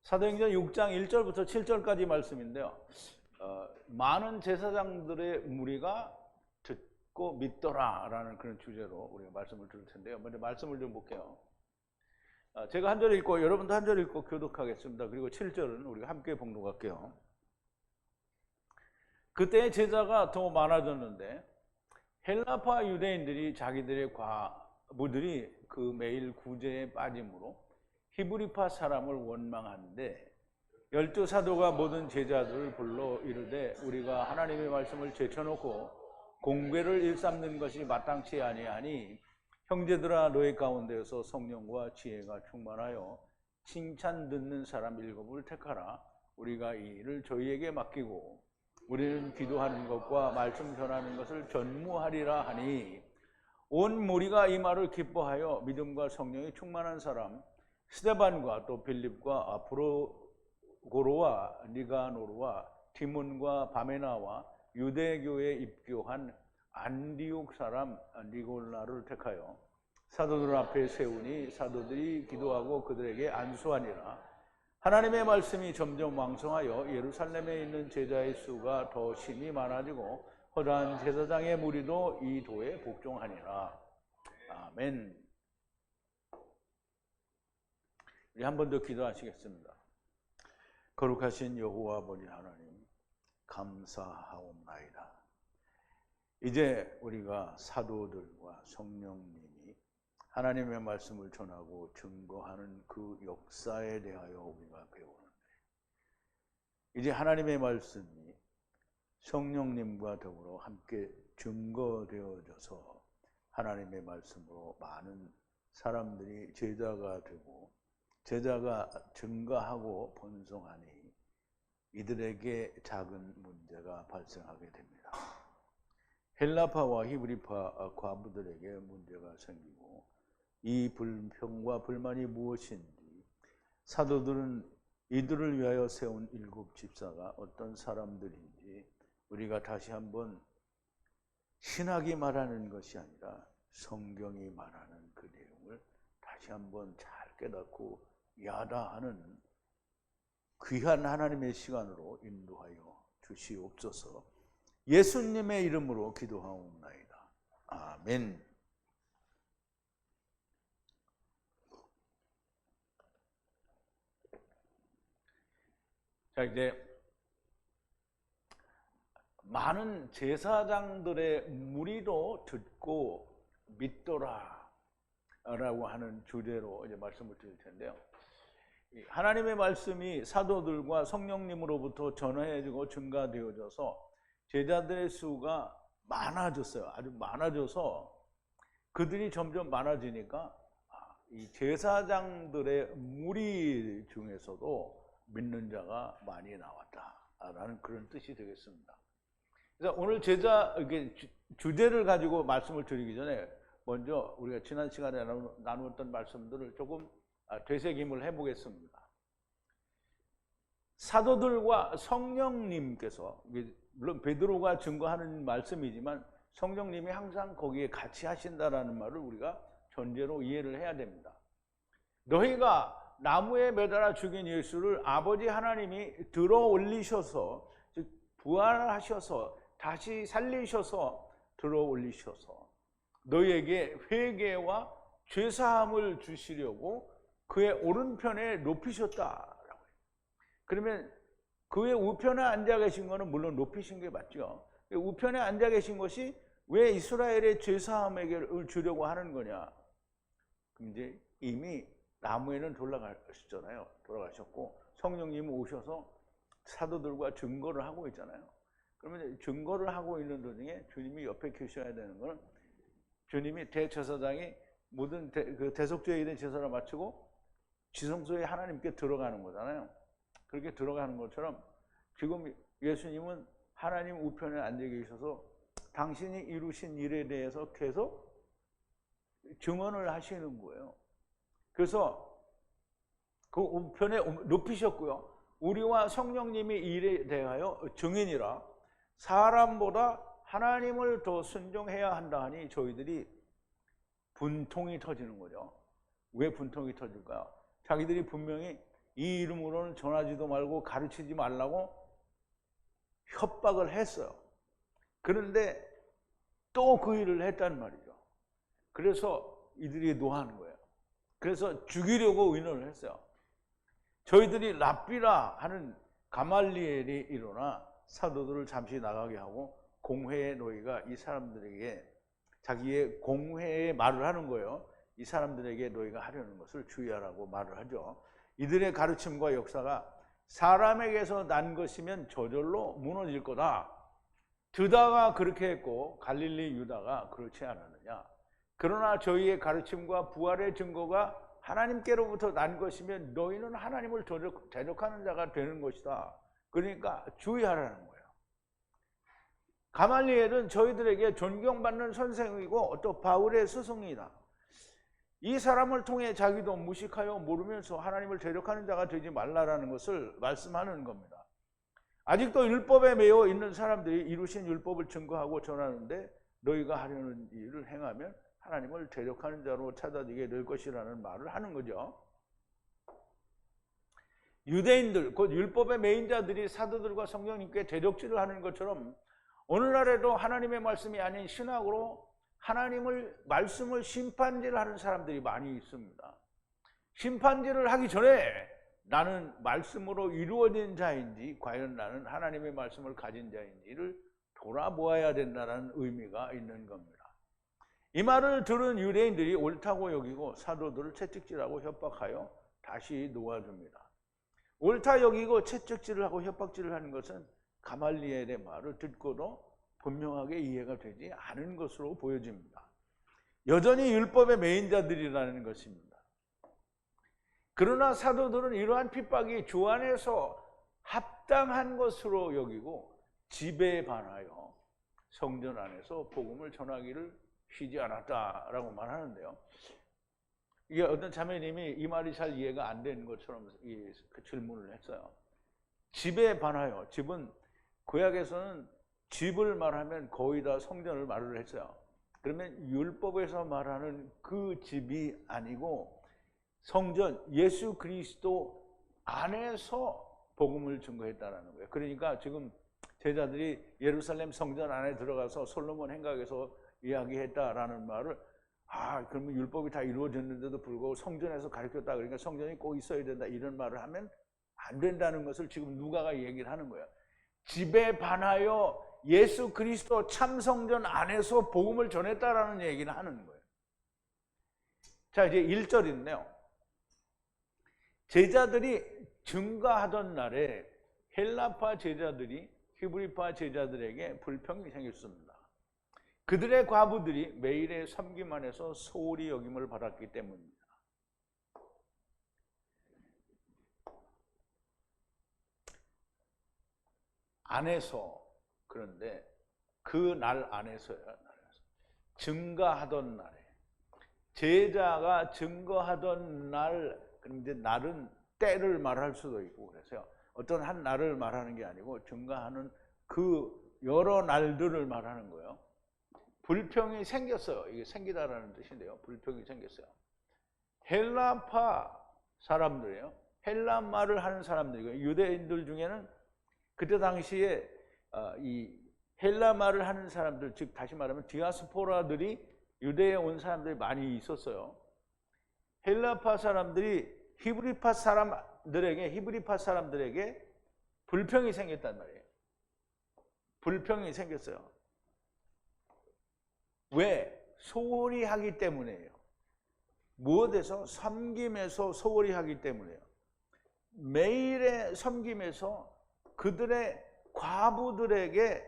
사도행전 6장 1절부터 7절까지 말씀인데요. 많은 제사장들의 무리가 듣고 믿더라라는 그런 주제로 우리가 말씀을 들을 텐데요. 먼저 말씀을 좀 볼게요. 제가 한 절 읽고 여러분도 한 절 읽고 교독하겠습니다. 그리고 7절은 우리가 함께 봉독할게요. 그때 제자가 더 많아졌는데 헬라파 유대인들이 자기들의 과부들이 그 매일 구제에 빠짐으로 히브리파 사람을 원망하는데 12 사도가 모든 제자들을 불러 이르되 우리가 하나님의 말씀을 제쳐놓고 공회를 일삼는 것이 마땅치 아니하니 형제들아 너희 가운데에서 성령과 지혜가 충만하여 칭찬 듣는 사람 7을 택하라. 우리가 이 일을 저희에게 맡기고 우리는 기도하는 것과 말씀 전하는 것을 전무하리라 하니 온 무리가 이 말을 기뻐하여 믿음과 성령이 충만한 사람 스데반과 또 빌립과 프로고로와 니가노르와 디몬과 바메나와 유대교에 입교한 안디옥 사람 니골라를 택하여 사도들 앞에 세우니 사도들이 기도하고 그들에게 안수하니라. 하나님의 말씀이 점점 왕성하여 예루살렘에 있는 제자의 수가 더 심히 많아지고 허다한 제사장의 무리도 이 도에 복종하니라. 아멘. 우리 한 번 더 기도하시겠습니다. 거룩하신 여호와 아버지 하나님 감사하옵나이다. 이제 우리가 사도들과 성령님이 하나님의 말씀을 전하고 증거하는 그 역사에 대하여 우리가 배우는데 이제 하나님의 말씀이 성령님과 더불어 함께 증거되어져서 하나님의 말씀으로 많은 사람들이 제자가 되고 제자가 증거하고 번성하니 이들에게 작은 문제가 발생하게 됩니다. 헬라파와 히브리파 과부들에게 문제가 생기고 이 불평과 불만이 무엇인지 사도들은 이들을 위하여 세운 7 집사가 어떤 사람들인지 우리가 다시 한번 신학이 말하는 것이 아니라 성경이 말하는 그 내용을 다시 한번 잘 깨닫고 야다하는 귀한 하나님의 시간으로 인도하여 주시옵소서. 예수님의 이름으로 기도하옵나이다. 아멘. 자, 이제 많은 제사장들의 무리도 듣고 믿더라 라고 하는 주제로 이제 말씀을 드릴 텐데요. 하나님의 말씀이 사도들과 성령님으로부터 전해지고 증가되어져서 제자들의 수가 많아졌어요. 아주 많아져서 그들이 점점 많아지니까 이 제사장들의 무리 중에서도 믿는 자가 많이 나왔다라는 그런 뜻이 되겠습니다. 그래서 오늘 주제를 가지고 말씀을 드리기 전에 먼저 우리가 지난 시간에 나누었던 말씀들을 조금 되새김을 해보겠습니다. 사도들과 성령님께서, 물론 베드로가 증거하는 말씀이지만 성령님이 항상 거기에 같이 하신다라는 말을 우리가 전제로 이해를 해야 됩니다. 너희가 나무에 매달아 죽인 예수를 아버지 하나님이 들어 올리셔서, 즉 부활하셔서 다시 살리셔서 들어 올리셔서 너희에게 회개와 죄사함을 주시려고 그의 오른편에 높이셨다라고 해요. 그러면 그의 우편에 앉아 계신 것은 물론 높이신 게 맞죠. 우편에 앉아 계신 것이 왜 이스라엘의 죄사함을 주려고 하는 거냐? 그럼 이제 이미 나무에는 돌아가셨잖아요. 돌아가셨고 성령님이 오셔서 사도들과 증거를 하고 있잖아요. 그러면 증거를 하고 있는 도중에 주님이 옆에 계셔야 되는 건 주님이 대제사장이 모든 대속죄에 있는 제사를 마치고 지성소에 하나님께 들어가는 거잖아요. 그렇게 들어가는 것처럼 지금 예수님은 하나님 우편에 앉아 계셔서 당신이 이루신 일에 대해서 계속 증언을 하시는 거예요. 그래서 그 우편에 높이셨고요. 우리와 성령님이 일에 대하여 증인이라 사람보다 하나님을 더 순종해야 한다 하니 저희들이 분통이 터지는 거죠. 왜 분통이 터질까요? 자기들이 분명히 이 이름으로는 전하지도 말고 가르치지 말라고 협박을 했어요. 그런데 또 그 일을 했단 말이죠. 그래서 이들이 노하는 거예요. 그래서 죽이려고 의논을 했어요. 저희들이 랍비라 하는 가말리엘이 일어나 사도들을 잠시 나가게 하고 공회의 너희가 이 사람들에게 자기의 공회의 말을 하는 거예요. 이 사람들에게 너희가 하려는 것을 주의하라고 말을 하죠. 이들의 가르침과 역사가 사람에게서 난 것이면 저절로 무너질 거다. 드다가 그렇게 했고 갈릴리 유다가 그렇지 않았느냐. 그러나 저희의 가르침과 부활의 증거가 하나님께로부터 난 것이면 너희는 하나님을 대적하는 자가 되는 것이다. 그러니까 주의하라는 거예요. 가말리엘은 저희들에게 존경받는 선생이고 또 바울의 스승이다. 이 사람을 통해 자기도 무식하여 모르면서 하나님을 대적하는 자가 되지 말라라는 것을 말씀하는 겁니다. 아직도 율법에 매여 있는 사람들이 이루신 율법을 증거하고 전하는데 너희가 하려는 일을 행하면 하나님을 대적하는 자로 찾아지게 될 것이라는 말을 하는 거죠. 유대인들, 곧 율법의 매인 자들이 사도들과 성령님께 대적질을 하는 것처럼 오늘날에도 하나님의 말씀이 아닌 신학으로 하나님을 말씀을 심판질을 하는 사람들이 많이 있습니다. 심판질을 하기 전에 나는 말씀으로 이루어진 자인지 과연 나는 하나님의 말씀을 가진 자인지를 돌아보아야 된다는 의미가 있는 겁니다. 이 말을 들은 유대인들이 옳다고 여기고 사도들을 채찍질하고 협박하여 다시 놓아줍니다. 옳다 여기고 채찍질을 하고 협박질을 하는 것은 가말리엘의 말을 듣고도 분명하게 이해가 되지 않은 것으로 보여집니다. 여전히 율법의 매인자들이라는 것입니다. 그러나 사도들은 이러한 핍박이 주 안에서 합당한 것으로 여기고 지배에 반하여 성전 안에서 복음을 전하기를 쉬지 않았다라고 말하는데요. 이게 어떤 자매님이 이 말이 잘 이해가 안 되는 것처럼 그 질문을 했어요. 집에 반하여, 집은 구약에서는 집을 말하면 거의 다 성전을 말을 했어요. 그러면 율법에서 말하는 그 집이 아니고 성전, 예수 그리스도 안에서 복음을 증거했다는 거예요. 그러니까 지금 제자들이 예루살렘 성전 안에 들어가서 솔로몬 행각에서 이야기했다라는 말을 그러면 율법이 다 이루어졌는데도 불구하고 성전에서 가르쳤다. 그러니까 성전이 꼭 있어야 된다. 이런 말을 하면 안 된다는 것을 지금 누가가 얘기를 하는 거예요. 집에 반하여 예수 그리스도 참 성전 안에서 복음을 전했다라는 얘기를 하는 거예요. 자, 이제 1절인데요. 제자들이 증거하던 날에 헬라파 제자들이 히브리파 제자들에게 불평이 생겼습니다. 그들의 과부들이 매일의 섬김 안에서 소홀히 여김을 받았기 때문입니다. 안에서, 그런데 그 날 안에서요. 증거하던 날에 제자가 증거하던 날, 그런데 날은 때를 말할 수도 있고 그래서요. 어떤 한 날을 말하는 게 아니고 증거하는 그 여러 날들을 말하는 거예요. 불평이 생겼어요. 이게 생기다라는 뜻인데요. 불평이 생겼어요. 헬라파 사람들이에요. 헬라 말을 하는 사람들이고 유대인들 중에는 그때 당시에 이 헬라 말을 하는 사람들, 즉 다시 말하면 디아스포라들이 유대에 온 사람들이 많이 있었어요. 헬라파 사람들이 히브리파 사람들에게 불평이 생겼단 말이에요. 불평이 생겼어요. 왜? 소홀히 하기 때문이에요. 무엇에서? 섬김에서 소홀히 하기 때문이에요. 매일의 섬김에서 그들의 과부들에게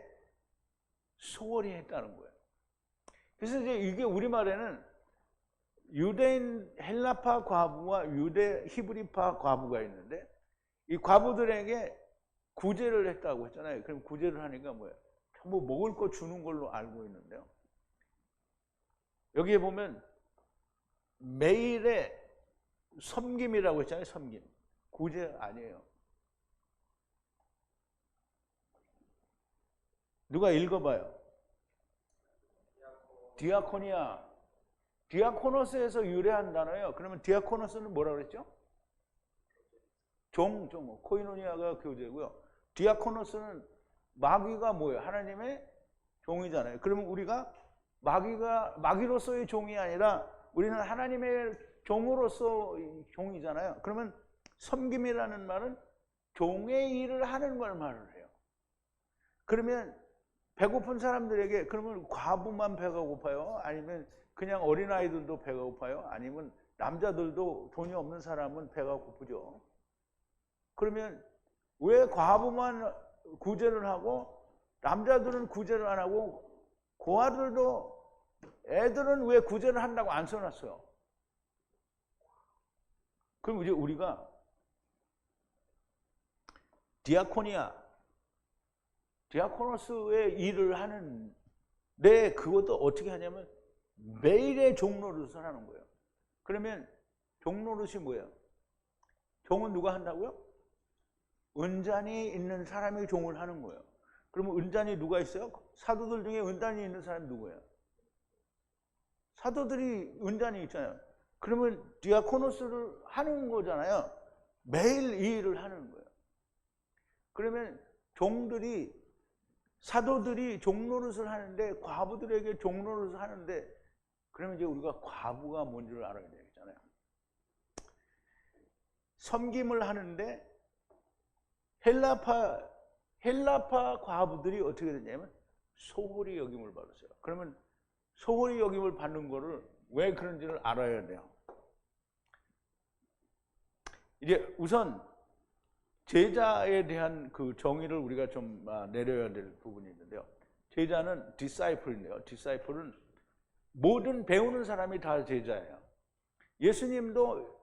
소홀히 했다는 거예요. 그래서 이제 이게 우리말에는 유대인 헬라파 과부와 유대 히브리파 과부가 있는데 이 과부들에게 구제를 했다고 했잖아요. 그럼 구제를 하니까 뭐예요? 뭐 먹을 거 주는 걸로 알고 있는데요. 여기에 보면 매일의 섬김이라고 했잖아요. 섬김. 구제 아니에요. 누가 읽어봐요. 디아코니아. 디아코노스에서 유래한 단어예요. 그러면 디아코노스는 뭐라고 그랬죠? 종, 코이노니아가 교제고요. 디아코노스는 마귀가 뭐예요? 하나님의 종이잖아요. 그러면 우리가 마귀로서의 종이 아니라 우리는 하나님의 종으로서 종이잖아요. 그러면 섬김이라는 말은 종의 일을 하는 걸 말을 해요. 그러면 배고픈 사람들에게 그러면 과부만 배가 고파요? 아니면 그냥 어린아이들도 배가 고파요? 아니면 남자들도 돈이 없는 사람은 배가 고프죠. 그러면 왜 과부만 구제를 하고 남자들은 구제를 안 하고 고아들도 애들은 왜 구제를 한다고 안 써놨어요? 그럼 이제 우리가 디아코노스의 일을 하는데 그것도 어떻게 하냐면 매일의 종노릇을 하는 거예요. 그러면 종노릇이 뭐예요? 종은 누가 한다고요? 은잔이 있는 사람이 종을 하는 거예요. 그러면 은잔이 누가 있어요? 사도들 중에 은잔이 있는 사람이 누구예요? 사도들이 은잔이 있잖아요. 그러면 디아코노스를 하는 거잖아요. 매일 이 일을 하는 거예요. 그러면 사도들이 종노릇을 하는데 과부들에게 종노릇을 하는데 그러면 이제 우리가 과부가 뭔지를 알아야 되겠잖아요. 섬김을 하는데 헬라파 과부들이 어떻게 되냐면 소홀히 여김을 받았어요. 그러면 소홀히 여김을 받는 거를 왜 그런지를 알아야 돼요. 이제 우선 제자에 대한 그 정의를 우리가 좀 내려야 될 부분이 있는데요. 제자는 디사이플인데요. 디사이플은 모든 배우는 사람이 다 제자예요. 예수님도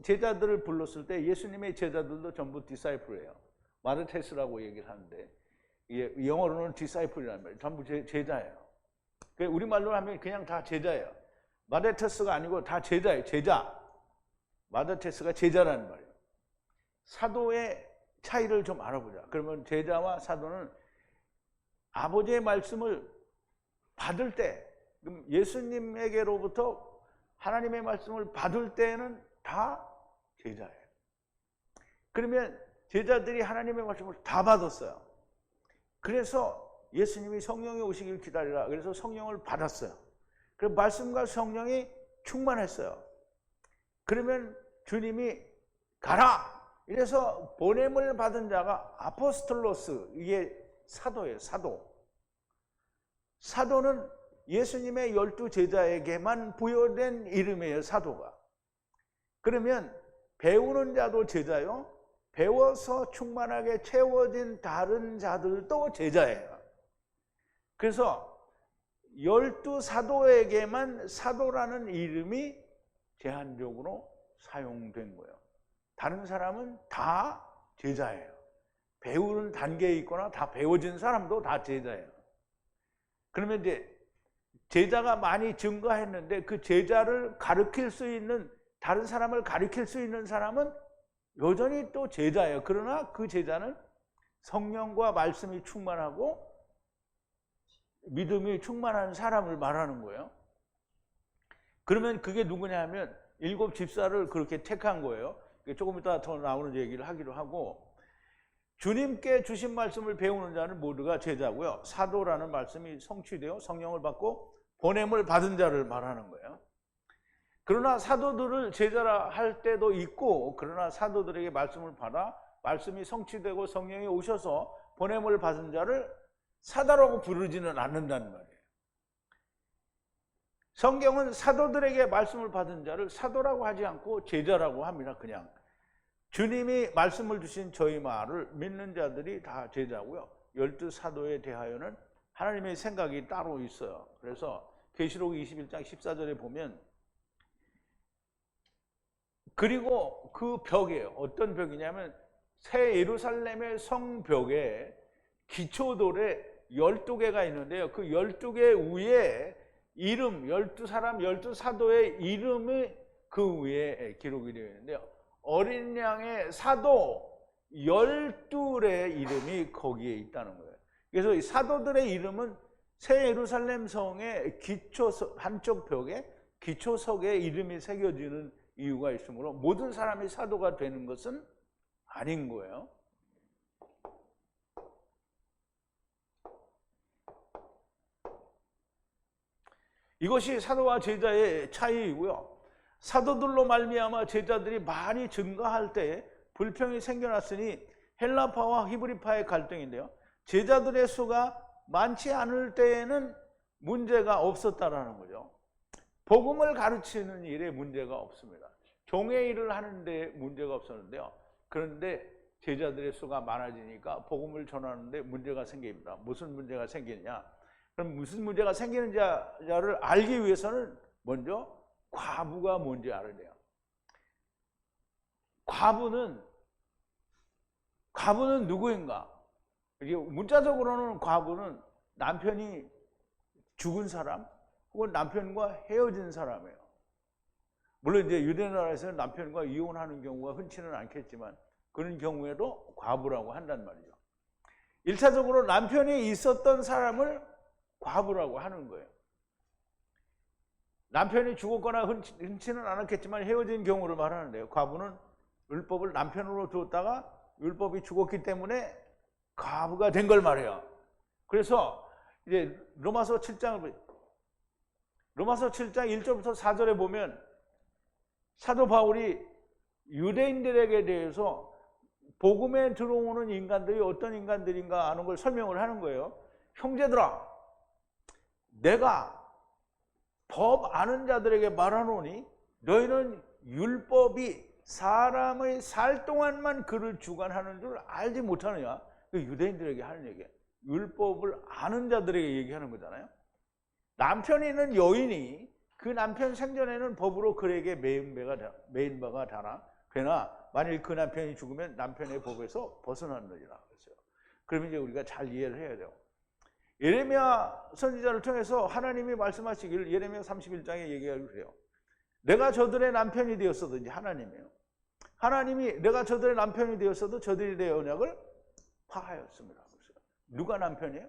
제자들을 불렀을 때 예수님의 제자들도 전부 디사이플이에요. 마르테스라고 얘기를 하는데 영어로는 디사이플이라는 말이에요. 전부 제자예요. 우리말로 하면 그냥 다 제자예요. 마르테스가 아니고 다 제자예요. 제자. 마르테스가 제자라는 말이에요. 사도의 차이를 좀 알아보자. 그러면 제자와 사도는 아버지의 말씀을 받을 때, 예수님에게로부터 하나님의 말씀을 받을 때는 다 제자예요. 그러면 제자들이 하나님의 말씀을 다 받았어요. 그래서 예수님이 성령이 오시길 기다리라. 그래서 성령을 받았어요. 그래서 말씀과 성령이 충만했어요. 그러면 주님이 가라! 이래서 보냄을 받은 자가 아포스톨로스, 이게 사도예요. 사도는 예수님의 12 제자에게만 부여된 이름이에요. 사도가. 그러면 배우는 자도 제자요. 배워서 충만하게 채워진 다른 자들도 제자예요. 그래서 12 사도에게만 사도라는 이름이 제한적으로 사용된 거예요. 다른 사람은 다 제자예요. 배우는 단계에 있거나 다 배워진 사람도 다 제자예요. 그러면 이제 제자가 많이 증가했는데 그 제자를 가르칠 수 있는, 다른 사람을 가르칠 수 있는 사람은 여전히 또 제자예요. 그러나 그 제자는 성령과 말씀이 충만하고 믿음이 충만한 사람을 말하는 거예요. 그러면 그게 누구냐 하면 7 집사를 그렇게 택한 거예요. 조금 이따 더 나오는 얘기를 하기로 하고, 주님께 주신 말씀을 배우는 자는 모두가 제자고요. 사도라는 말씀이 성취되어 성령을 받고 보냄을 받은 자를 말하는 거예요. 그러나 사도들을 제자라 할 때도 있고, 그러나 사도들에게 말씀을 받아 말씀이 성취되고 성령이 오셔서 보냄을 받은 자를 사도라고 부르지는 않는다는 말이에요. 성경은 사도들에게 말씀을 받은 자를 사도라고 하지 않고 제자라고 합니다. 그냥 주님이 말씀을 주신 저희 말을 믿는 자들이 다 제자고요. 12 사도에 대하여는 하나님의 생각이 따로 있어요. 그래서 계시록 21장 14절에 보면, 그리고 그 벽에, 어떤 벽이냐면 새 예루살렘의 성벽에 기초돌에 12개가 있는데요. 그 12개 위에 이름, 12사람, 12사도의 이름이 그 위에 기록이 되어 있는데요. 어린 양의 사도 12의 이름이 거기에 있다는 거예요. 그래서 이 사도들의 이름은 새 예루살렘 성의 기초석, 한쪽 벽에 기초석에 이름이 새겨지는 이유가 있으므로 모든 사람이 사도가 되는 것은 아닌 거예요. 이것이 사도와 제자의 차이이고요. 사도들로 말미암아 제자들이 많이 증가할 때 불평이 생겨났으니 헬라파와 히브리파의 갈등인데요. 제자들의 수가 많지 않을 때에는 문제가 없었다라는 거죠. 복음을 가르치는 일에 문제가 없습니다. 종의 일을 하는데 문제가 없었는데요. 그런데 제자들의 수가 많아지니까 복음을 전하는데 문제가 생깁니다. 무슨 문제가 생기느냐? 그럼 무슨 문제가 생기는지를 알기 위해서는 먼저 과부가 뭔지 알아야 돼요. 과부는 누구인가? 이게 문자적으로는 과부는 남편이 죽은 사람 혹은 남편과 헤어진 사람이에요. 물론 이제 유대 나라에서는 남편과 이혼하는 경우가 흔치는 않겠지만 그런 경우에도 과부라고 한단 말이죠. 1차적으로 남편이 있었던 사람을 과부라고 하는 거예요. 남편이 죽었거나 흔치는 않았겠지만 헤어진 경우를 말하는데요. 과부는 율법을 남편으로 두었다가 율법이 죽었기 때문에 과부가 된 걸 말해요. 그래서 이제 로마서 7장 1절부터 4절에 보면 사도 바울이 유대인들에게 대해서 복음에 들어오는 인간들이 어떤 인간들인가 하는 걸 설명을 하는 거예요. 형제들아, 내가 법 아는 자들에게 말하노니 너희는 율법이 사람의 살 동안만 그를 주관하는 줄 알지 못하느냐. 유대인들에게 하는 얘기예요. 율법을 아는 자들에게 얘기하는 거잖아요. 남편이 있는 여인이 그 남편 생전에는 법으로 그에게 매인 바가 되나 만일 그 남편이 죽으면 남편의 법에서 벗어나느니라 그랬어요. 그러면 이제 우리가 잘 이해를 해야 돼요. 예레미야 선지자를 통해서 하나님이 말씀하시기를 예레미야 31장에 얘기하고 그래요. 내가 저들의 남편이 되었어도, 이제 하나님이에요. 하나님이 내가 저들의 남편이 되었어도 저들이 내 언약을 파하였습니다. 누가 남편이에요?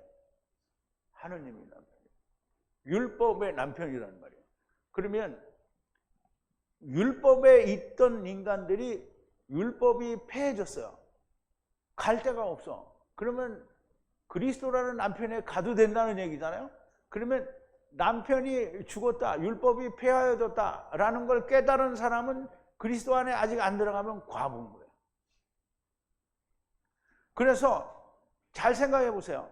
하나님이 남편이에요. 율법의 남편이라는 말이에요. 그러면 율법에 있던 인간들이 율법이 폐해졌어요. 갈 데가 없어. 그러면 그리스도라는 남편에 가도 된다는 얘기잖아요. 그러면 남편이 죽었다, 율법이 폐하여졌다라는 걸 깨달은 사람은 그리스도 안에 아직 안 들어가면 과부인 거예요. 그래서 잘 생각해 보세요.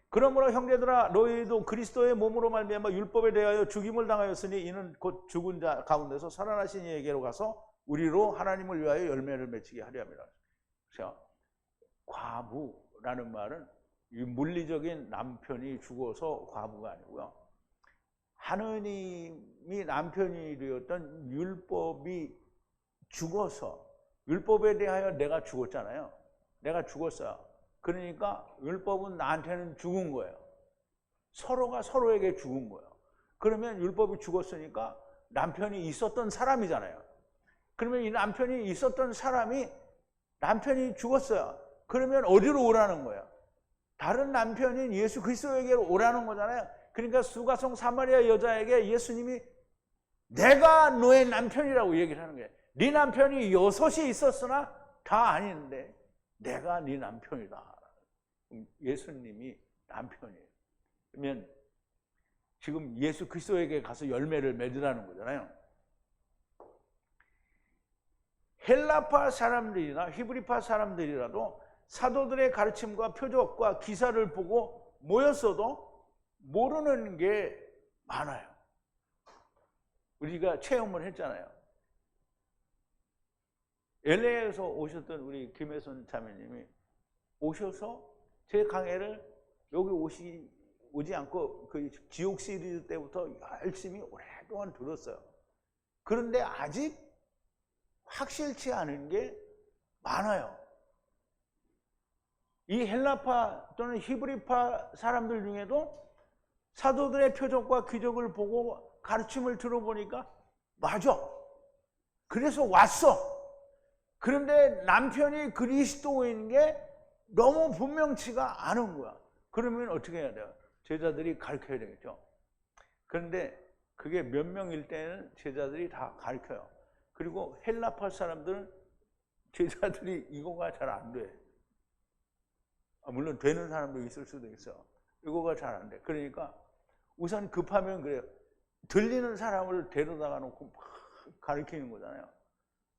그러므로 형제들아, 너희도 그리스도의 몸으로 말미암아 율법에 대하여 죽임을 당하였으니 이는 곧 죽은 자 가운데서 살아나신 이에게로 가서 우리로 하나님을 위하여 열매를 맺히게 하려 함이라. 그래서 과부라는 말은 이 물리적인 남편이 죽어서 과부가 아니고요. 하느님이 남편이 되었던 율법이 죽어서, 율법에 대하여 내가 죽었잖아요. 내가 죽었어요. 그러니까 율법은 나한테는 죽은 거예요. 서로가 서로에게 죽은 거예요. 그러면 율법이 죽었으니까 남편이 있었던 사람이잖아요. 그러면 이 남편이 있었던 사람이, 남편이 죽었어요. 그러면 어디로 오라는 거예요? 다른 남편인 예수 그리스도에게로 오라는 거잖아요. 그러니까 수가성 사마리아 여자에게 예수님이 내가 너의 남편이라고 얘기를 하는 거예요. 네 남편이 6이 있었으나 다 아닌데 내가 네 남편이다. 예수님이 남편이에요. 그러면 지금 예수 그리스도에게 가서 열매를 맺으라는 거잖아요. 헬라파 사람들이나 히브리파 사람들이라도 사도들의 가르침과 표적과 기사를 보고 모였어도 모르는 게 많아요. 우리가 체험을 했잖아요. LA에서 오셨던 우리 김혜선 자매님이 오셔서 제 강의를 여기 오지 않고 그 지옥 시리즈 때부터 열심히 오랫동안 들었어요. 그런데 아직 확실치 않은 게 많아요. 이 헬라파 또는 히브리파 사람들 중에도 사도들의 표적과 기적을 보고 가르침을 들어보니까 맞아. 그래서 왔어. 그런데 남편이 그리스도인 게 너무 분명치가 않은 거야. 그러면 어떻게 해야 돼요? 제자들이 가르쳐야 되겠죠. 그런데 그게 몇 명일 때는 제자들이 다 가르쳐요. 그리고 헬라파 사람들은 제자들이 이거가 잘 안 돼. 물론 되는 사람도 있을 수도 있어. 이거가 잘 안 돼. 그러니까 우선 급하면 그래요. 들리는 사람을 데려다가 놓고 막 가르치는 거잖아요.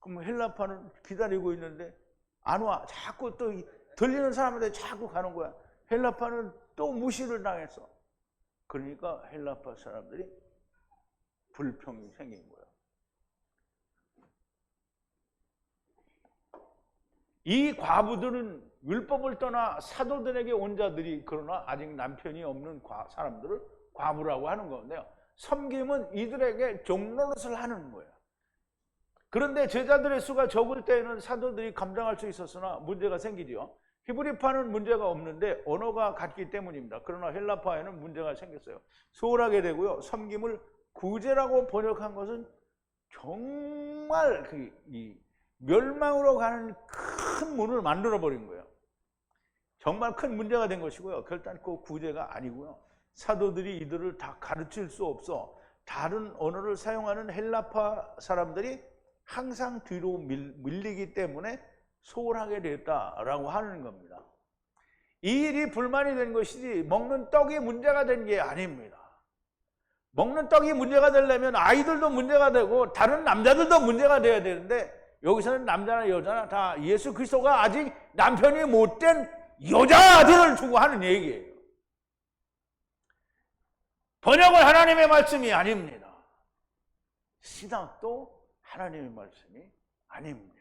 그럼 헬라파는 기다리고 있는데 안 와. 자꾸 또 들리는 사람한테 자꾸 가는 거야. 헬라파는 또 무시를 당했어. 그러니까 헬라파 사람들이 불평이 생긴 거예요. 이 과부들은 율법을 떠나 사도들에게 온 자들이, 그러나 아직 남편이 없는 사람들을 과부라고 하는 건데요. 섬김은 이들에게 종노릇을 하는 거예요. 그런데 제자들의 수가 적을 때에는 사도들이 감당할 수 있었으나 문제가 생기죠. 히브리파는 문제가 없는데 언어가 같기 때문입니다. 그러나 헬라파에는 문제가 생겼어요. 소홀하게 되고요. 섬김을 구제라고 번역한 것은 정말 멸망으로 가는 큰 문을 만들어 버린 거예요. 정말 큰 문제가 된 것이고요. 결단코 구제가 아니고요. 사도들이 이들을 다 가르칠 수 없어 다른 언어를 사용하는 헬라파 사람들이 항상 뒤로 밀리기 때문에 소홀하게 됐다라고 하는 겁니다. 이 일이 불만이 된 것이지 먹는 떡이 문제가 된 게 아닙니다. 먹는 떡이 문제가 되려면 아이들도 문제가 되고 다른 남자들도 문제가 돼야 되는데, 여기서는 남자나 여자나 다 예수 그리스도가 아직 남편이 못된 여자들을 두고 하는 얘기예요. 번역은 하나님의 말씀이 아닙니다. 신학도 하나님의 말씀이 아닙니다.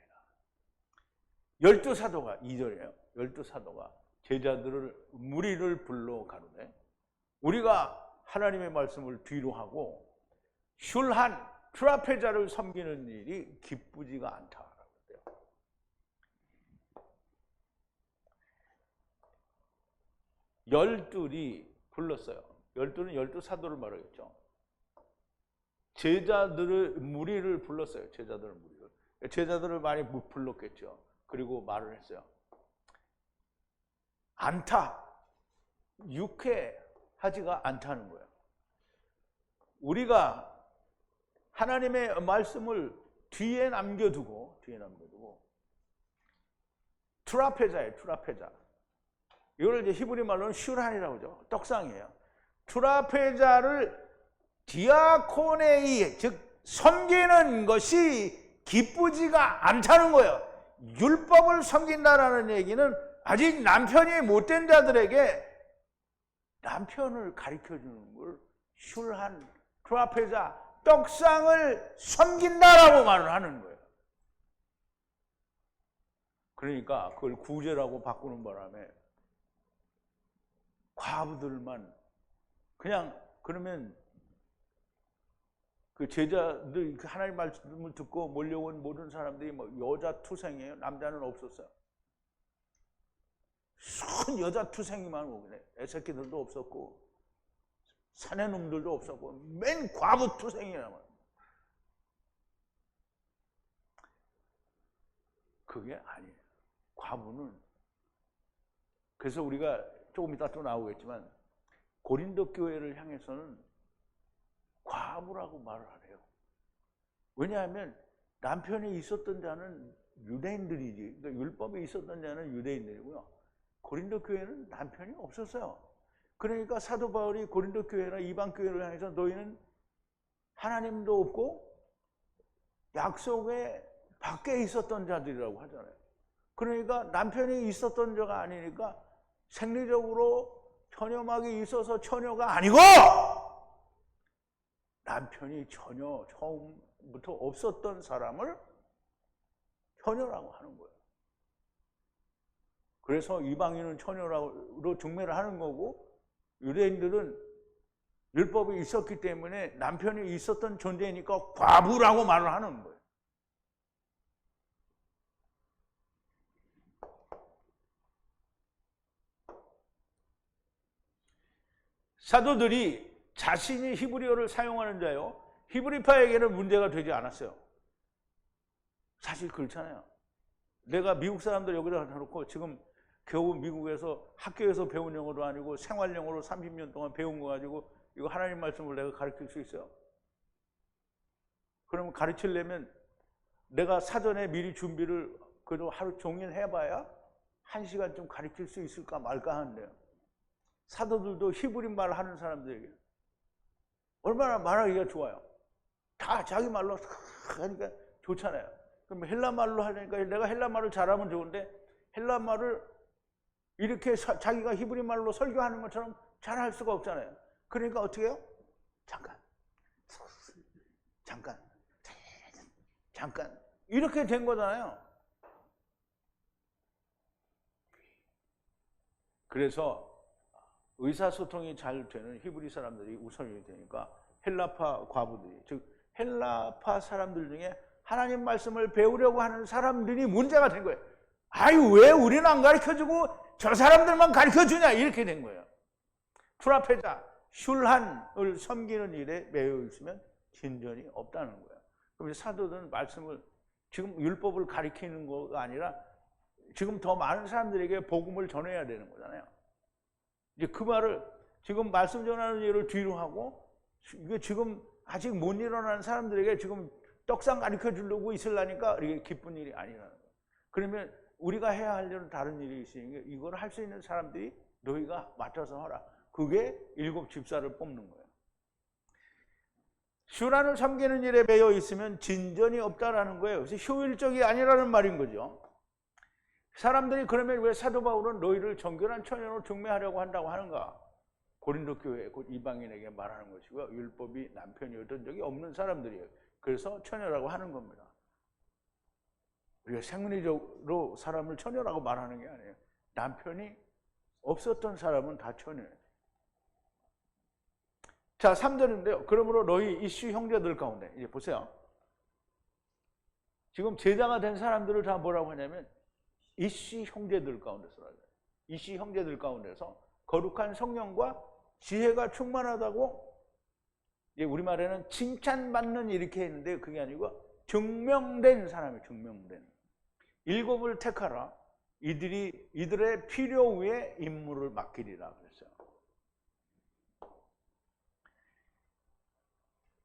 12사도가 2절이에요. 12사도가 제자들을 무리를 불러 가로되 우리가 하나님의 말씀을 뒤로 하고 슐한 트라페자를 섬기는 일이 기쁘지가 않다라고 해요. 열둘이 불렀어요. 열둘은 12사도를 말하겠죠. 제자들을 무리를 불렀어요. 제자들을 많이 불렀겠죠. 그리고 말을 했어요. 않다. 유쾌하지가 않다는 거예요. 우리가 하나님의 말씀을 뒤에 남겨두고 트라페자예요. 트라페자. 이걸 이제 히브리 말로는 슈란이라고 하죠. 떡상이에요. 트라페자를 디아코네이, 즉 섬기는 것이 기쁘지가 않다는 거예요. 율법을 섬긴다라는 얘기는 아직 남편이 못된 자들에게 남편을 가르쳐주는 걸 슐한 트라페자, 떡상을 섬긴다라고 말을 하는 거예요. 그러니까 그걸 구제라고 바꾸는 바람에 과부들만 그냥, 그러면 그 제자들 하나님 말씀을 듣고 몰려온 모든 사람들이 뭐 여자 투생이에요. 남자는 없었어요. 순 여자 투생이만 오네. 애새끼들도 없었고 사내놈들도 없었고 맨 과부 투생이라고. 그게 아니에요. 과부는, 그래서 우리가 조금 이따 또 나오겠지만 고린도 교회를 향해서는 과부라고 말을 하래요. 왜냐하면 남편이 있었던 자는 유대인들이지, 그러니까 율법에 있었던 자는 유대인들이고요. 고린도 교회는 남편이 없었어요. 그러니까 사도 바울이 고린도 교회나 이방 교회를 향해서 너희는 하나님도 없고 약속의 밖에 있었던 자들이라고 하잖아요. 그러니까 남편이 있었던 자가 아니니까 생리적으로 처녀막이 있어서 처녀가 아니고 남편이 전혀 처음부터 없었던 사람을 처녀라고 하는 거예요. 그래서 이방인은 처녀로 중매를 하는 거고, 유대인들은 율법이 있었기 때문에 남편이 있었던 존재니까 과부라고 말을 하는 거예요. 사도들이 자신이 히브리어를 사용하는 자요, 히브리파에게는 문제가 되지 않았어요. 사실 그렇잖아요. 내가 미국 사람들 여기다 놓고 지금 겨우 미국에서 학교에서 배운 영어도 아니고 생활 영어로 30년 동안 배운 거 가지고 이거 하나님 말씀을 내가 가르칠 수 있어요? 그러면 가르치려면 내가 사전에 미리 준비를 그래도 하루 종일 해봐야 1시간 좀 가르칠 수 있을까 말까 하는데요. 사도들도 히브리 말 하는 사람들에게 얼마나 말하기가 좋아요. 다 자기 말로 하니까 좋잖아요. 그럼 헬라 말로 하니까 내가 헬라 말을 잘하면 좋은데 헬라 말을 이렇게 자기가 히브리 말로 설교하는 것처럼 잘할 수가 없잖아요. 그러니까 어떻게 해요? 잠깐 이렇게 된 거잖아요. 그래서 의사소통이 잘 되는 히브리 사람들이 우선이 되니까 헬라파 과부들이, 즉 헬라파 사람들 중에 하나님 말씀을 배우려고 하는 사람들이 문제가 된 거예요. 아유, 왜 우리는 안 가르쳐주고 저 사람들만 가르쳐주냐, 이렇게 된 거예요. 프라페자, 슐한을 섬기는 일에 매여 있으면 진전이 없다는 거예요. 그럼 사도들은 말씀을, 지금 율법을 가르치는 거가 아니라 지금 더 많은 사람들에게 복음을 전해야 되는 거잖아요. 이제 그 말을, 지금 말씀 전하는 일을 뒤로 하고, 이게 지금 아직 못 일어나는 사람들에게 지금 떡상 가르쳐 주려고 있으려니까 이게 기쁜 일이 아니라는 거예요. 그러면 우리가 해야 할 일은 다른 일이 있으니까 이걸 할 수 있는 사람들이 너희가 맡아서 하라. 그게 7 집사를 뽑는 거예요. 슈란을 섬기는 일에 매여 있으면 진전이 없다라는 거예요. 그래서 효율적이 아니라는 말인 거죠. 사람들이 그러면 왜 사도 바울은 너희를 정결한 처녀로 중매하려고 한다고 하는가? 고린도 교회 곧 이방인에게 말하는 것이고요. 율법이 남편이었던 적이 없는 사람들이에요. 그래서 처녀라고 하는 겁니다. 우리가 생리적으로 사람을 처녀라고 말하는 게 아니에요. 남편이 없었던 사람은 다 처녀예요. 자, 3절인데요. 그러므로 너희 이씨 형제들 가운데, 이제 보세요. 지금 제자가 된 사람들을 다 뭐라고 하냐면 이씨 형제들 가운데서, 이씨 형제들 가운데서 거룩한 성령과 지혜가 충만하다고, 우리말에는 칭찬받는 이렇게 했는데 그게 아니고 증명된 사람이, 증명된. 7을 택하라. 이들의 필요 위에 임무를 맡기리라 그랬어요.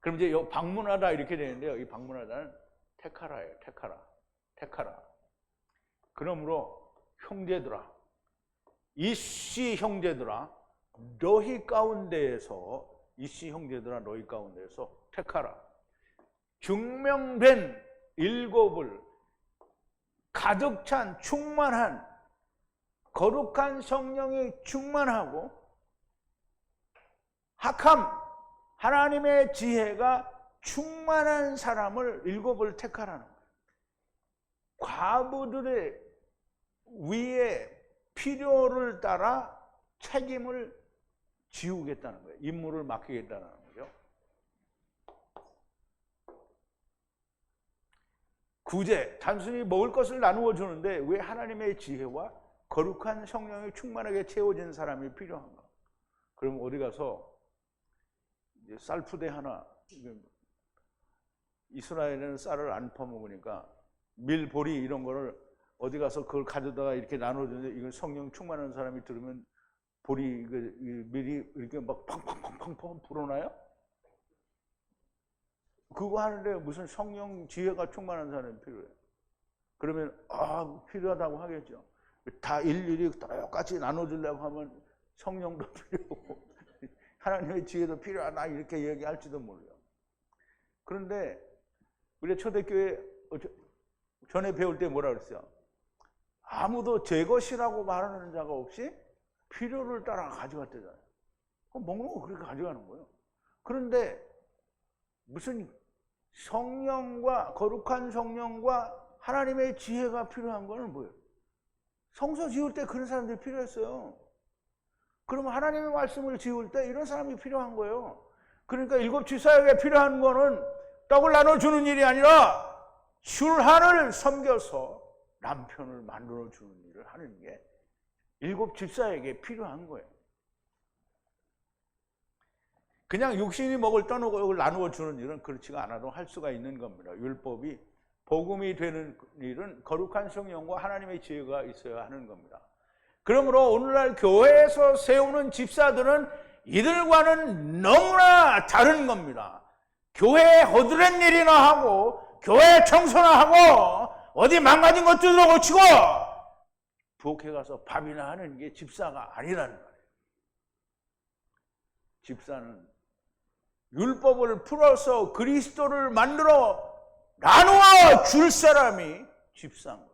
그럼 이제 방문하다 이렇게 되는데요. 이 방문하다는 택하라예요. 택하라. 그러므로 형제들아, 이씨 형제들아, 너희 가운데에서, 이씨 형제들아 너희 가운데에서 택하라. 증명된 7을 가득 찬 충만한 거룩한 성령이 충만하고 학함, 하나님의 지혜가 충만한 사람을 7을 택하라는 거예요. 과부들의 위에 필요를 따라 책임을 지우겠다는 거예요. 임무를 맡기겠다는 거죠. 구제, 단순히 먹을 것을 나누어 주는데 왜 하나님의 지혜와 거룩한 성령이 충만하게 채워진 사람이 필요한가? 그럼 어디 가서 이제 쌀푸대 하나, 이스라엘에는 쌀을 안 퍼먹으니까 밀보리 이런 거를 어디 가서 그걸 가져다가 이렇게 나눠주는데, 이건 성령 충만한 사람이 들으면 보리, 밀이 이렇게 막 팡팡팡팡 불어나요? 그거 하는데 무슨 성령 지혜가 충만한 사람이 필요해요. 그러면 필요하다고 하겠죠. 다 일일이 똑같이 나눠주려고 하면 성령도 필요하고 하나님의 지혜도 필요하다 이렇게 얘기할지도 몰라요. 그런데 우리 초대교회 전에 배울 때 뭐라 그랬어요? 아무도 제 것이라고 말하는 자가 없이 필요를 따라 가져갔대잖아요. 그럼 먹는 거 그렇게 가져가는 거예요. 그런데 무슨 성령과, 거룩한 성령과 하나님의 지혜가 필요한 거는 뭐예요? 성서 지을 때 그런 사람들이 필요했어요. 그러면 하나님의 말씀을 지을 때 이런 사람이 필요한 거예요. 그러니까 7 집사에게 필요한 거는 떡을 나눠주는 일이 아니라 슐한을 섬겨서 남편을 만들어주는 일을 하는 게 7 집사에게 필요한 거예요. 그냥 육신이 먹을 떠놓고 이걸 나누어 주는 일은 그렇지가 않아도 할 수가 있는 겁니다. 율법이 복음이 되는 일은 거룩한 성령과 하나님의 지혜가 있어야 하는 겁니다. 그러므로 오늘날 교회에서 세우는 집사들은 이들과는 너무나 다른 겁니다. 교회에 허드렛 일이나 하고 교회 청소나 하고 어디 망가진 것 두드러 고치고 부엌에 가서 밥이나 하는 게 집사가 아니라는 거예요. 집사는 율법을 풀어서 그리스도를 만들어 나누어 줄 사람이 집사인 거예요.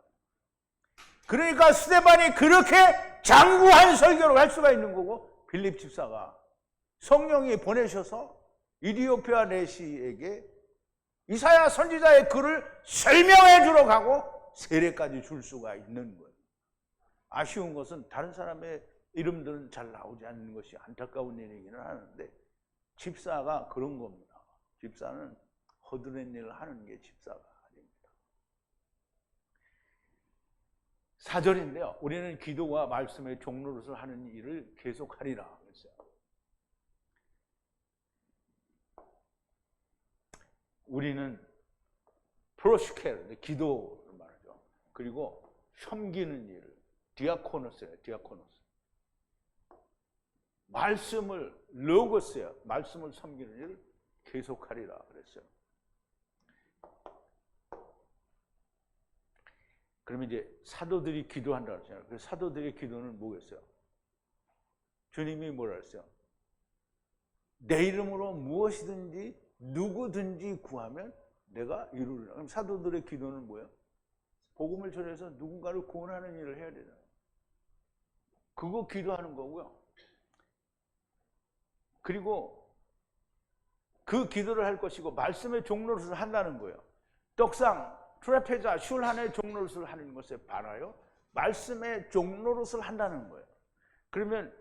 그러니까 스데반이 그렇게 장구한 설교를 할 수가 있는 거고, 빌립 집사가 성령이 보내셔서 이디오피아 내시에게 이사야 선지자의 글을 설명해 주러 가고 세례까지 줄 수가 있는 거예요. 아쉬운 것은 다른 사람의 이름들은 잘 나오지 않는 것이 안타까운 일이기는 하는데, 집사가 그런 겁니다. 집사는 허드렛 일을 하는 게 집사가 아닙니다. 4절인데요. 우리는 기도와 말씀의 종로릇을 하는 일을 계속하리라 그랬어요. 우리는 프로시케르, 기도를 말하죠. 그리고 섬기는 일을 디아코노스예요. 디아코노스. 말씀을 로고스예요. 말씀을 섬기는 일을 계속하리라 그랬어요. 그러면 이제 사도들이 기도한다고 했잖아요. 그 사도들의 기도는 뭐겠어요? 주님이 뭐라 했어요? 내 이름으로 무엇이든지 누구든지 구하면 내가 이루리라. 그럼 사도들의 기도는 뭐예요? 복음을 전해서 누군가를 구원하는 일을 해야 되잖아요. 그거 기도하는 거고요. 그리고 그 기도를 할 것이고 말씀의 종로릇을 한다는 거예요. 떡상, 트레페자, 슐한의 종로릇을 하는 것에 반하여 말씀의 종로릇을 한다는 거예요. 그러면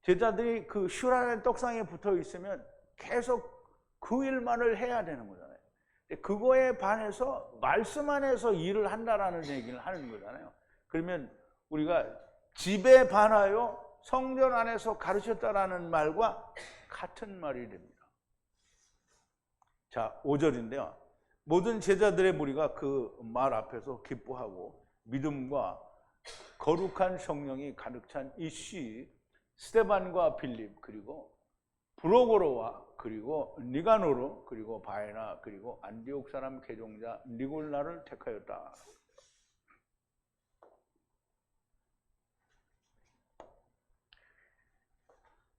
제자들이 그 슐한의 떡상에 붙어 있으면 계속 그 일만을 해야 되는 거잖아요. 그거에 반해서 말씀 안에서 일을 한다라는 얘기를 하는 거잖아요. 그러면 우리가 집에 반하여 성전 안에서 가르쳤다라는 말과 같은 말이 됩니다. 자, 5절인데요. 모든 제자들의 무리가 그 말 앞에서 기뻐하고 믿음과 거룩한 성령이 가득 찬 이 시 스데반과 빌립 그리고 브로고로와 그리고 니가노르 그리고 바에나 그리고 안디옥 사람 개종자 니골라를 택하였다.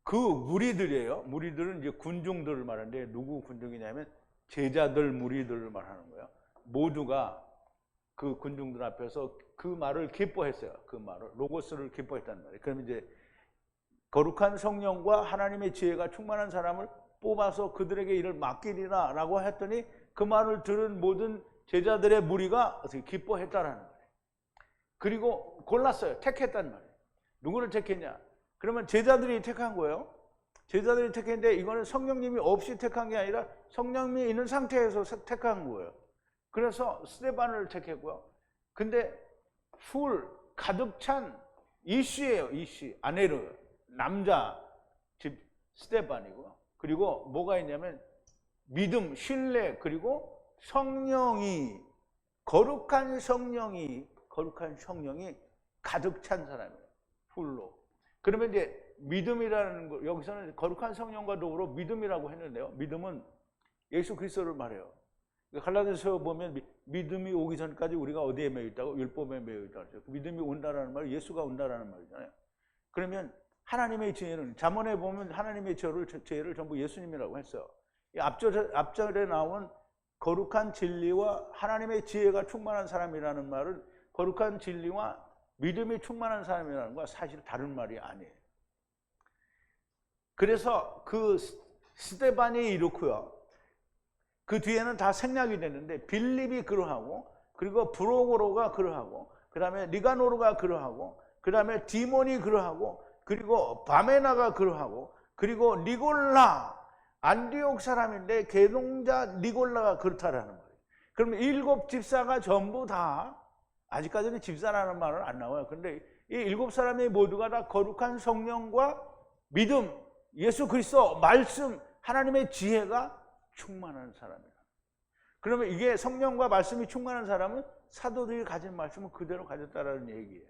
그 무리들이에요. 무리들은 이제 군중들을 말하는데 누구 군중이냐면 제자들 무리들을 말하는 거예요. 모두가 그 군중들 앞에서 그 말을 기뻐했어요. 그 말을 로고스를 기뻐했단 말이에요. 그럼 이제 거룩한 성령과 하나님의 지혜가 충만한 사람을 뽑아서 그들에게 이를 맡기리라 라고 했더니 그 말을 들은 모든 제자들의 무리가 기뻐했다라는 거예요. 그리고 골랐어요. 택했단 말이에요. 누구를 택했냐? 그러면 제자들이 택한 거예요. 제자들이 택했는데 이거는 성령님이 없이 택한 게 아니라 성령님이 있는 상태에서 택한 거예요. 그래서 스데반을 택했고요. 근데 풀 가득 찬 이씨예요. 이씨 아네르 남자 집 스데반이고요. 그리고 뭐가 있냐면 믿음, 신뢰 그리고 성령이 거룩한 성령이 가득 찬 사람이에요. 풀로. 그러면 이제 믿음이라는 거 여기서는 거룩한 성령과 더불어 믿음이라고 했는데요. 믿음은 예수 그리스도를 말해요. 갈라디아서 보면 믿음이 오기 전까지 우리가 어디에 매여 있다고? 율법에 매여 있다고 했어요. 믿음이 온다라는 말, 예수가 온다라는 말이잖아요. 그러면 하나님의 지혜는 잠언에 보면 하나님의 지혜를 전부 예수님이라고 했어요. 이 앞절에 나온 거룩한 진리와 하나님의 지혜가 충만한 사람이라는 말은 거룩한 진리와 믿음이 충만한 사람이라는 건 사실 다른 말이 아니에요. 그래서 그 스데반이 이렇고요. 그 뒤에는 다 생략이 됐는데 빌립이 그러하고 그리고 브로고로가 그러하고 그 다음에 니가노르가 그러하고 그 다음에 디몬이 그러하고 그리고 바메나가 그러하고 그리고 니골라 안디옥 사람인데 개종자 니골라가 그렇다라는 거예요. 그러면 7 집사가 전부 다 아직까지는 집사라는 말은 안 나와요. 그런데 이 7 사람이 모두가 다 거룩한 성령과 믿음, 예수 그리스도 말씀, 하나님의 지혜가 충만한 사람이에요. 그러면 이게 성령과 말씀이 충만한 사람은 사도들이 가진 말씀을 그대로 가졌다라는 얘기예요.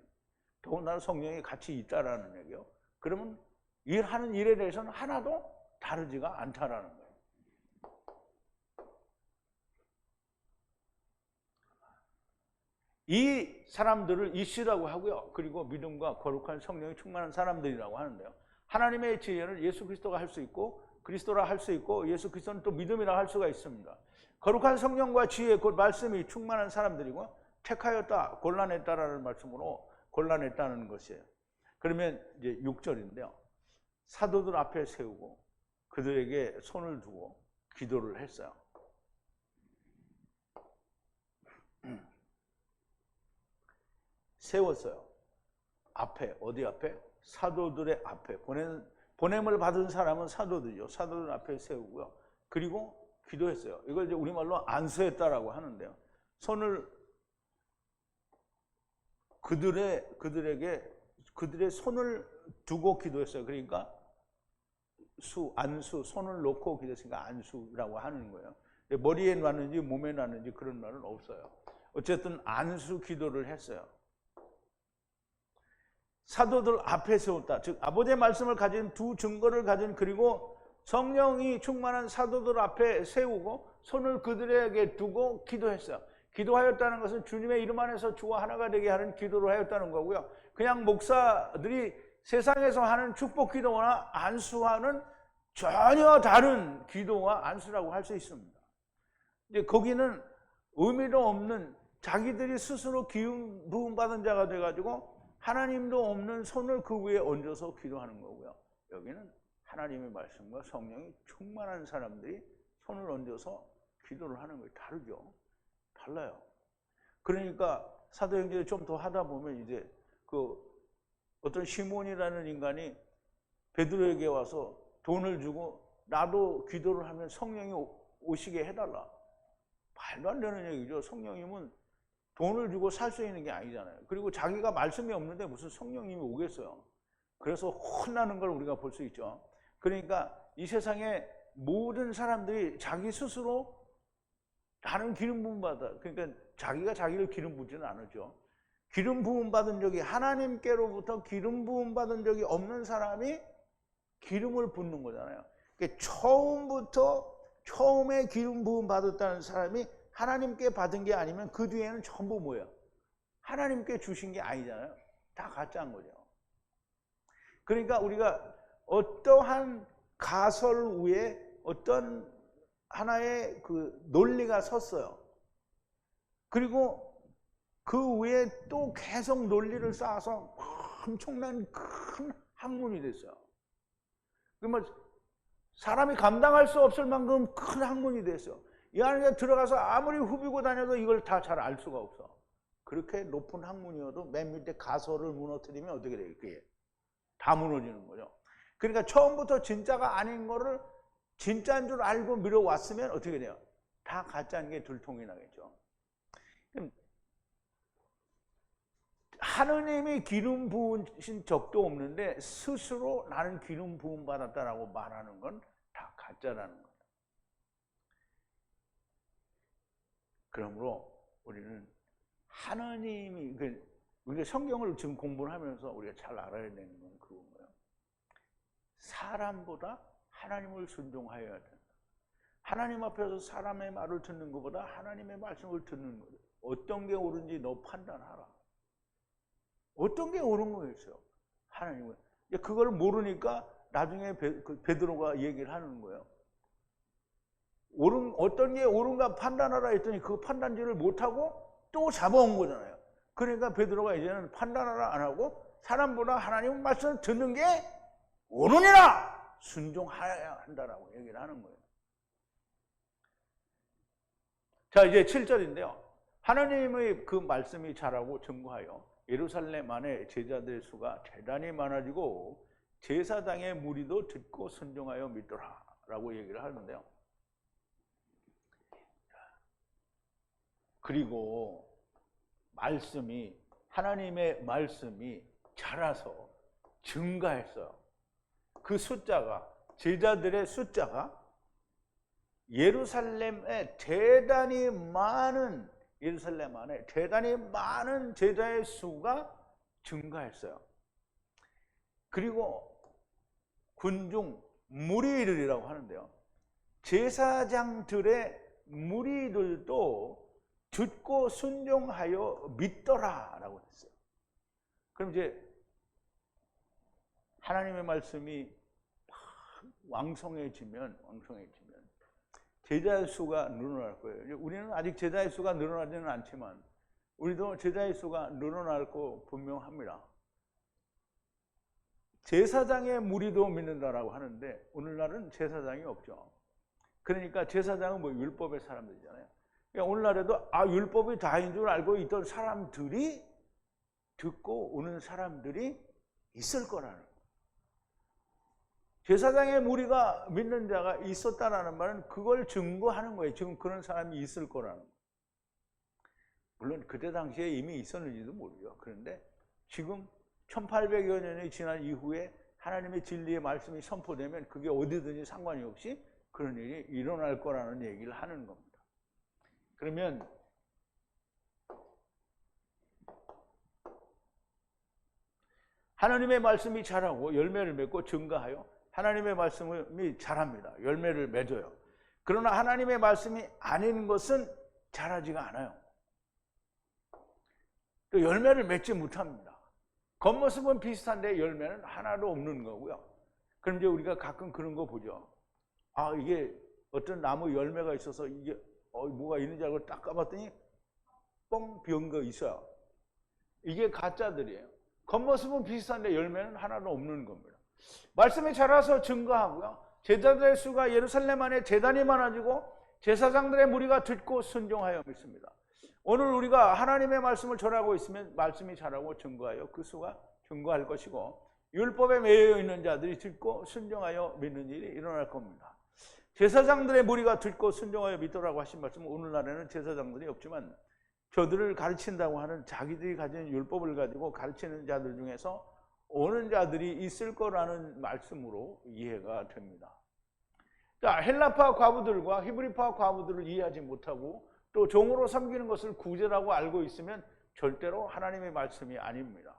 더군다나 성령이 같이 있다라는 얘기예요. 그러면 일하는 일에 대해서는 하나도 다르지가 않다라는 거예요. 이 사람들을 이씨라고 하고요. 그리고 믿음과 거룩한 성령이 충만한 사람들이라고 하는데요. 하나님의 지혜는 예수 그리스도가 할 수 있고 그리스도라 할 수 있고 예수 그리스도는 또 믿음이라 할 수가 있습니다. 거룩한 성령과 지혜, 곧 말씀이 충만한 사람들이고 택하였다, 곤란했다라는 말씀으로 곤란했다는 것이에요. 그러면 이제 6절인데요. 사도들 앞에 세우고 그들에게 손을 두고 기도를 했어요. 세웠어요. 앞에, 어디 앞에? 사도들의 앞에. 보냄을 받은 사람은 사도들이죠. 사도들 앞에 세우고요. 그리고 기도했어요. 이걸 이제 우리말로 안수했다라고 하는데요. 손을 그들의 손을 두고 기도했어요. 그러니까 안수, 손을 놓고 기도했으니까 안수라고 하는 거예요. 머리에 놨는지 몸에 놨는지 그런 말은 없어요. 어쨌든 안수 기도를 했어요. 사도들 앞에 세웠다. 즉 아버지의 말씀을 가진 두 증거를 가진, 그리고 성령이 충만한 사도들 앞에 세우고 손을 그들에게 두고 기도했어요. 기도하였다는 것은 주님의 이름 안에서 주와 하나가 되게 하는 기도를 하였다는 거고요. 그냥 목사들이 세상에서 하는 축복 기도나 안수와는 전혀 다른 기도와 안수라고 할 수 있습니다. 이제 거기는 의미도 없는, 자기들이 스스로 기름 부음 받은 자가 돼가지고 하나님도 없는 손을 그 위에 얹어서 기도하는 거고요. 여기는 하나님의 말씀과 성령이 충만한 사람들이 손을 얹어서 기도를 하는 거예요. 다르죠. 달라요. 그러니까 사도행전을 좀 더 하다 보면 이제 그 어떤 시몬이라는 인간이 베드로에게 와서 돈을 주고 나도 기도를 하면 성령이 오시게 해달라. 말도 안 되는 얘기죠. 성령님은 돈을 주고 살 수 있는 게 아니잖아요. 그리고 자기가 말씀이 없는데 무슨 성령님이 오겠어요. 그래서 혼나는 걸 우리가 볼 수 있죠. 그러니까 이 세상에 모든 사람들이 자기 스스로 나는 기름 부음 받아. 그러니까 자기가 자기를 기름 부지는 않았죠. 기름 부음 받은 적이, 하나님께로부터 기름 부음 받은 적이 없는 사람이 기름을 붓는 거잖아요. 그러니까 처음에 기름 부음 받았다는 사람이 하나님께 받은 게 아니면 그 뒤에는 전부 뭐예요? 하나님께 주신 게 아니잖아요. 다 가짜인 거죠. 그러니까 우리가 어떠한 가설 위에 어떤 하나의 그 논리가 섰어요. 그리고 그 위에 또 계속 논리를 쌓아서 엄청난 큰 학문이 됐어요. 그러면 사람이 감당할 수 없을 만큼 큰 학문이 됐어요. 이 안에 들어가서 아무리 후비고 다녀도 이걸 다 잘 알 수가 없어. 그렇게 높은 학문이어도 맨 밑에 가설을 무너뜨리면 어떻게 돼요? 그게 다 무너지는 거죠. 그러니까 처음부터 진짜가 아닌 거를 진짜인 줄 알고 밀어왔으면 어떻게 돼요? 다 가짜인 게 들통이 나겠죠. 그럼 하느님이 기름 부으신 적도 없는데 스스로 나는 기름 부음 받았다라고 말하는 건 다 가짜라는 거예요. 그러므로 우리는 하나님이, 우리가 성경을 지금 공부를 하면서 우리가 잘 알아야 되는 건 그건 거예요. 사람보다 하나님을 순종하여야 된다. 하나님 앞에서 사람의 말을 듣는 것보다 하나님의 말씀을 듣는 거예요. 어떤 게 옳은지 너 판단하라. 어떤 게 옳은 거였어요? 하나님은. 그걸 모르니까 나중에 베드로가 얘기를 하는 거예요. 어떤 게 옳은가 판단하라 했더니 그 판단지를 못하고 또 잡아온 거잖아요. 그러니까 베드로가 이제는 판단하라 안 하고 사람보다 하나님 말씀을 듣는 게 옳으니라 순종하여야 한다라고 얘기를 하는 거예요. 자, 이제 7절인데요. 하나님의 그 말씀이 자라고 증거하여 예루살렘 안에 제자들의 수가 대단히 많아지고 제사장의 무리도 듣고 순종하여 믿더라 라고 얘기를 하는데요. 그리고 하나님의 말씀이 자라서 증가했어요. 그 숫자가, 제자들의 숫자가 예루살렘 안에 대단히 많은 제자의 수가 증가했어요. 그리고 군중 무리들이라고 하는데요. 제사장들의 무리들도 듣고 순종하여 믿더라라고 했어요. 그럼 이제 하나님의 말씀이 왕성해지면 제자의 수가 늘어날 거예요. 우리는 아직 제자의 수가 늘어나지는 않지만 우리도 제자의 수가 늘어날 거 분명합니다. 제사장의 무리도 믿는다라고 하는데 오늘날은 제사장이 없죠. 그러니까 제사장은 뭐 율법의 사람들이잖아요. 그러니까 오늘날에도 율법이 다인 줄 알고 있던 사람들이 듣고 오는 사람들이 있을 거라는 거예요. 제사장의 무리가 믿는 자가 있었다라는 말은 그걸 증거하는 거예요. 지금 그런 사람이 있을 거라는 거예요. 물론 그때 당시에 이미 있었는지도 모르죠. 그런데 지금 1800여 년이 지난 이후에 하나님의 진리의 말씀이 선포되면 그게 어디든지 상관이 없이 그런 일이 일어날 거라는 얘기를 하는 겁니다. 그러면 하나님의 말씀이 자라고 열매를 맺고 증가하여 하나님의 말씀이 자랍니다. 열매를 맺어요. 그러나 하나님의 말씀이 아닌 것은 자라지가 않아요. 또 열매를 맺지 못합니다. 겉모습은 비슷한데 열매는 하나도 없는 거고요. 그럼 이제 우리가 가끔 그런 거 보죠. 이게 어떤 나무 열매가 있어서 이게 뭐가 있는지 알고 딱 까봤더니 뻥 비은 거 있어요. 이게 가짜들이에요. 겉모습은 비슷한데 열매는 하나도 없는 겁니다. 말씀이 자라서 증거하고요. 제자들의 수가 예루살렘 안에 제단이 많아지고 제사장들의 무리가 듣고 순종하여 믿습니다. 오늘 우리가 하나님의 말씀을 전하고 있으면 말씀이 자라고 증거하여 그 수가 증거할 것이고 율법에 매여 있는 자들이 듣고 순종하여 믿는 일이 일어날 겁니다. 제사장들의 무리가 듣고 순종하여 믿더라고 하신 말씀은 오늘날에는 제사장들이 없지만 저들을 가르친다고 하는 자기들이 가진 율법을 가지고 가르치는 자들 중에서 오는 자들이 있을 거라는 말씀으로 이해가 됩니다. 자, 헬라파 과부들과 히브리파 과부들을 이해하지 못하고 또 종으로 섬기는 것을 구제라고 알고 있으면 절대로 하나님의 말씀이 아닙니다.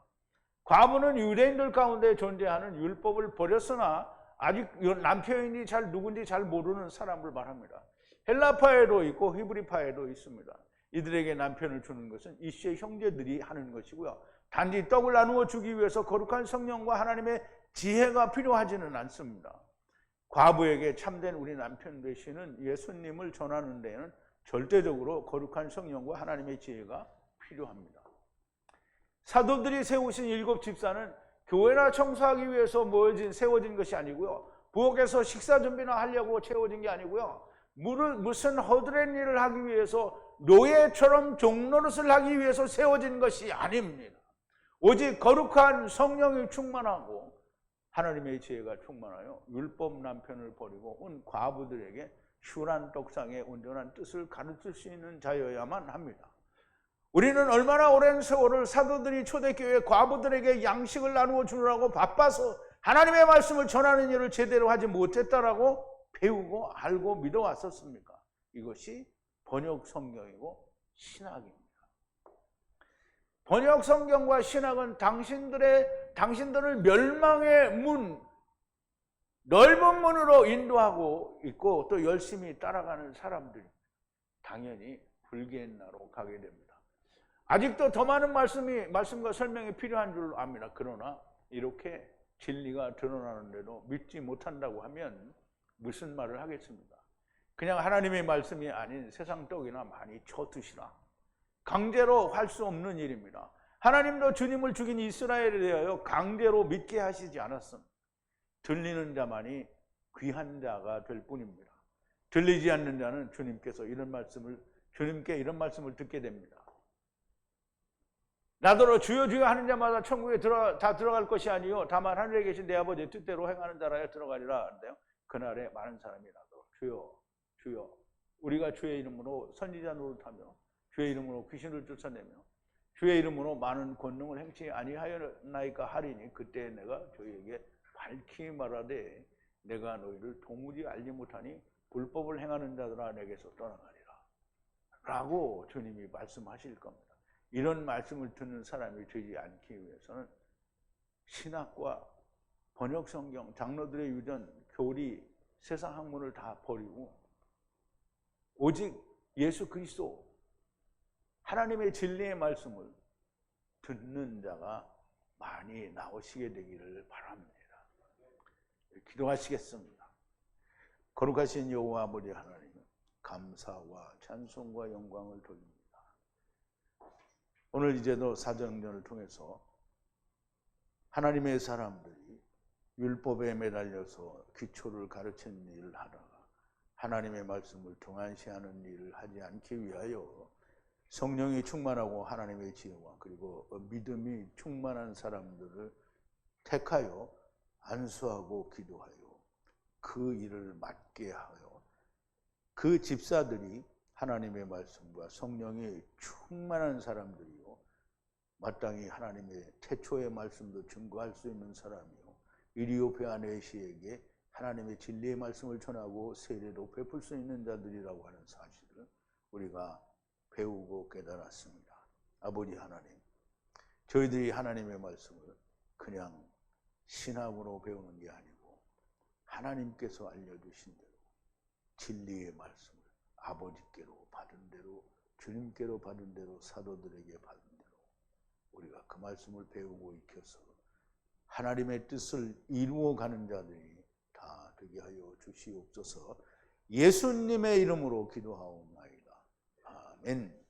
과부는 유대인들 가운데 존재하는 율법을 버렸으나 아직 남편이 누군지 잘 모르는 사람을 말합니다. 헬라파에도 있고 히브리파에도 있습니다. 이들에게 남편을 주는 것은 이씨의 형제들이 하는 것이고요. 단지 떡을 나누어 주기 위해서 거룩한 성령과 하나님의 지혜가 필요하지는 않습니다. 과부에게 참된 우리 남편 되시는 예수님을 전하는 데에는 절대적으로 거룩한 성령과 하나님의 지혜가 필요합니다. 사도들이 세우신 7 집사는 교회나 청소하기 위해서 세워진 것이 아니고요. 부엌에서 식사 준비나 하려고 채워진 게 아니고요. 무슨 허드렛 일을 하기 위해서 노예처럼 종노릇을 하기 위해서 세워진 것이 아닙니다. 오직 거룩한 성령이 충만하고 하나님의 지혜가 충만하여 율법 남편을 버리고 온 과부들에게 슈란 떡상의 온전한 뜻을 가르칠 수 있는 자여야만 합니다. 우리는 얼마나 오랜 세월을 사도들이 초대교회 과부들에게 양식을 나누어 주느라고 바빠서 하나님의 말씀을 전하는 일을 제대로 하지 못했다라고 배우고 알고 믿어왔었습니까? 이것이 번역 성경이고 신학입니다. 번역 성경과 신학은 당신들을 멸망의 문, 넓은 문으로 인도하고 있고 또 열심히 따라가는 사람들이 당연히 불개의 나로 가게 됩니다. 아직도 더 많은 말씀과 설명이 필요한 줄 압니다. 그러나 이렇게 진리가 드러나는데도 믿지 못한다고 하면 무슨 말을 하겠습니까? 그냥 하나님의 말씀이 아닌 세상 떡이나 많이 쳐 드시라. 강제로 할 수 없는 일입니다. 하나님도 주님을 죽인 이스라엘에 대하여 강제로 믿게 하시지 않았습니다. 들리는 자만이 귀한 자가 될 뿐입니다. 들리지 않는 자는 주님께 이런 말씀을 듣게 됩니다. 나더러 주여 주여 하는 자마다 천국에 다 들어갈 것이 아니요 다만 하늘에 계신 내 아버지의 뜻대로 행하는 자라야 들어가리라 하는데요. 그날에 많은 사람이 나더러 주여 주여 우리가 주의 이름으로 선지자 노릇하며 주의 이름으로 귀신을 쫓아내며 주의 이름으로 많은 권능을 행치 아니하였나이까 하리니 그때 내가 저희에게 밝히 말하되 내가 너희를 도무지 알지 못하니 불법을 행하는 자들아 내게서 떠나가리라 라고 주님이 말씀하실 겁니다. 이런 말씀을 듣는 사람이 되지 않기 위해서는 신학과 번역성경, 장로들의 유전, 교리, 세상 학문을 다 버리고 오직 예수 그리스도 하나님의 진리의 말씀을 듣는 자가 많이 나오시게 되기를 바랍니다. 기도하시겠습니다. 거룩하신 여호와 아버지 하나님, 감사와 찬송과 영광을 돌립니다. 오늘 이제도 사도행전을 통해서 하나님의 사람들이 율법에 매달려서 기초를 가르치는 일을 하다가 하나님의 말씀을 등한시하는 일을 하지 않기 위하여 성령이 충만하고 하나님의 지혜와 그리고 믿음이 충만한 사람들을 택하여 안수하고 기도하여 그 일을 맡게 하여 그 집사들이 하나님의 말씀과 성령이 충만한 사람들이요, 마땅히 하나님의 태초의 말씀도 증거할 수 있는 사람이요, 이리오페 아네시에게 하나님의 진리의 말씀을 전하고 세례도 베풀 수 있는 자들이라고 하는 사실을 우리가 배우고 깨달았습니다. 아버지 하나님, 저희들이 하나님의 말씀을 그냥 신학으로 배우는 게 아니고 하나님께서 알려주신 대로 진리의 말씀을 아버지께로 받은 대로, 주님께로 받은 대로, 사도들에게 받은 대로 우리가 그 말씀을 배우고 익혀서 하나님의 뜻을 이루어가는 자들이 다 되게 하여 주시옵소서. 예수님의 이름으로 기도하옵나이다. 아멘.